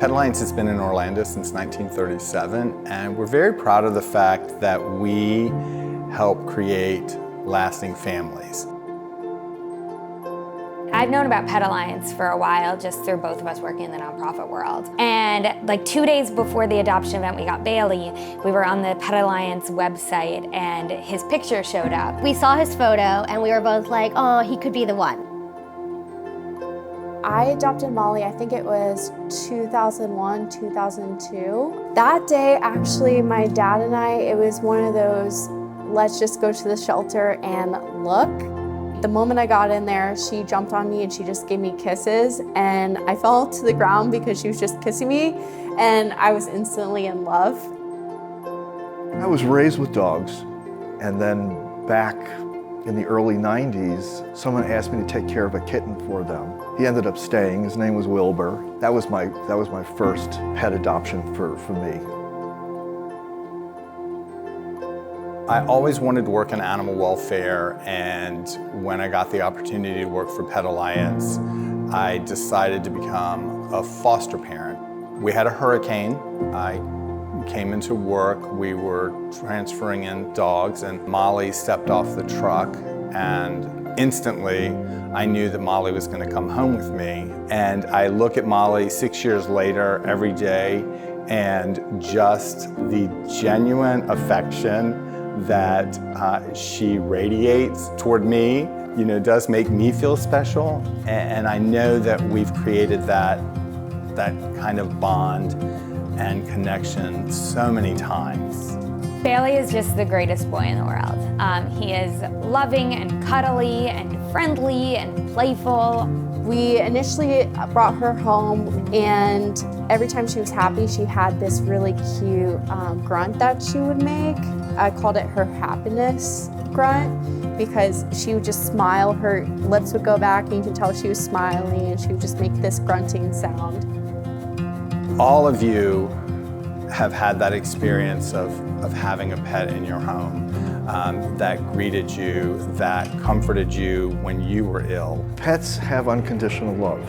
Pet Alliance has been in Orlando since 1937, and we're very proud of the fact that we help create lasting families. I've known about Pet Alliance for a while, just through both of us working in the nonprofit world. And like 2 days before the adoption event, we got Bailey. We were on the Pet Alliance website and his picture showed up. We saw his photo and we were both like, oh, he could be the one. I adopted Molly, I think it was 2001, 2002. That day, actually, my dad and I, it was one of those, let's just go to the shelter and look. The moment I got in there, she jumped on me and she just gave me kisses, and I fell to the ground because she was just kissing me, and I was instantly in love. I was raised with dogs, and then back in the early 90s, someone asked me to take care of a kitten for them. He ended up staying. His name was Wilbur. That was my first pet adoption for me. I always wanted to work in animal welfare, and when I got the opportunity to work for Pet Alliance, I decided to become a foster parent. We had a hurricane. I came into work, we were transferring in dogs, and Molly stepped off the truck, and instantly I knew that Molly was going to come home with me. And I look at Molly 6 years later every day, and just the genuine affection that she radiates toward me, does make me feel special. And I know that we've created that kind of bond and connection so many times. Bailey is just the greatest boy in the world. He is loving and cuddly and friendly and playful. We initially brought her home, and every time she was happy, she had this really cute grunt that she would make. I called it her happiness grunt because she would just smile, her lips would go back and you could tell she was smiling, and she would just make this grunting sound. All of you have had that experience of having a pet in your home that greeted you, that comforted you when you were ill. Pets have unconditional love,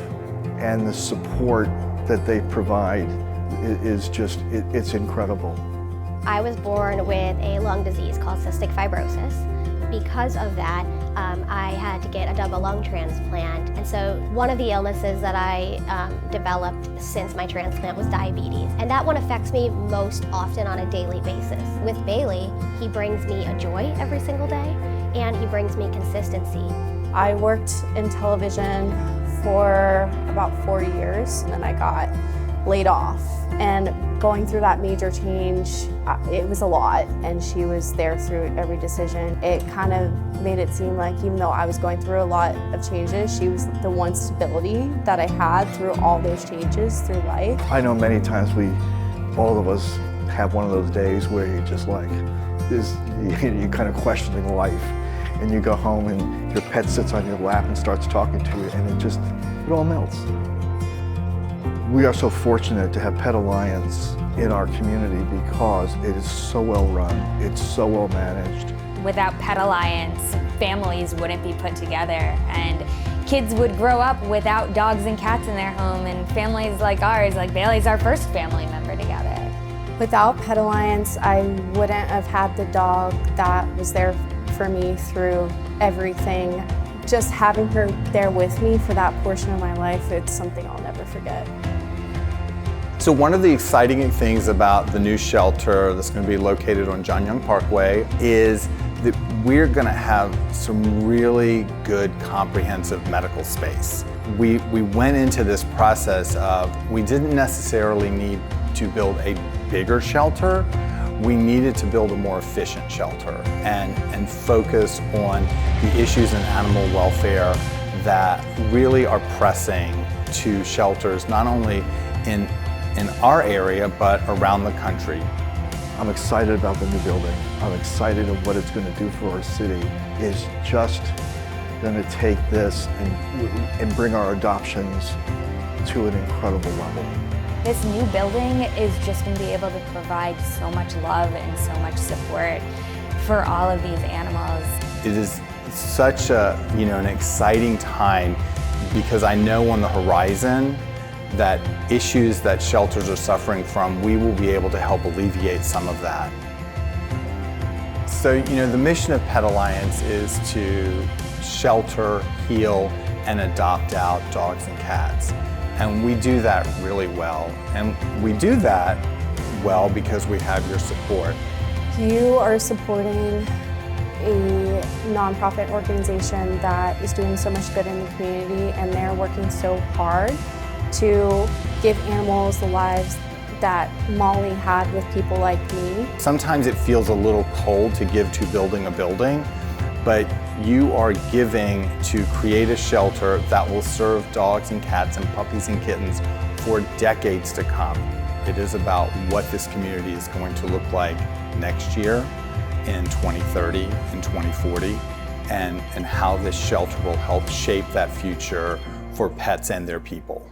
and the support that they provide is just, it's incredible. I was born with a lung disease called cystic fibrosis. Because of that, I had to get a double lung transplant. And so one of the illnesses that I developed since my transplant was diabetes. And that one affects me most often on a daily basis. With Bailey, he brings me a joy every single day, and he brings me consistency. I worked in television for about 4 years, and then I got laid off. And going through that major change, it was a lot, and she was there through every decision. It kind of made it seem like even though I was going through a lot of changes, she was the one stability that I had through all those changes through life. I know many times all of us have one of those days where you just like, you're kind of questioning life, and you go home and your pet sits on your lap and starts talking to you, and it all melts. We are so fortunate to have Pet Alliance in our community because it is so well run, it's so well managed. Without Pet Alliance, families wouldn't be put together, and kids would grow up without dogs and cats in their home, and families like ours, like Bailey's our first family member together. Without Pet Alliance, I wouldn't have had the dog that was there for me through everything. Just having her there with me for that portion of my life, it's something I'll never forget. So one of the exciting things about the new shelter that's going to be located on John Young Parkway is that we're going to have some really good comprehensive medical space. We went into this process of, we didn't necessarily need to build a bigger shelter. We needed to build a more efficient shelter and focus on the issues in animal welfare that really are pressing to shelters, not only in our area, but around the country. I'm excited about the new building. I'm excited of what it's going to do for our city. It's just going to take this and bring our adoptions to an incredible level. This new building is just going to be able to provide so much love and so much support for all of these animals. It is such an exciting time, because I know on the horizon that issues that shelters are suffering from, we will be able to help alleviate some of that. So, the mission of Pet Alliance is to shelter, heal, and adopt out dogs and cats. And we do that really well. And we do that well because we have your support. You are supporting a nonprofit organization that is doing so much good in the community, and they're working so hard to give animals the lives that Molly had with people like me. Sometimes it feels a little cold to give to building a building, but you are giving to create a shelter that will serve dogs and cats and puppies and kittens for decades to come. It is about what this community is going to look like next year, in 2030, in 2040, and how this shelter will help shape that future for pets and their people.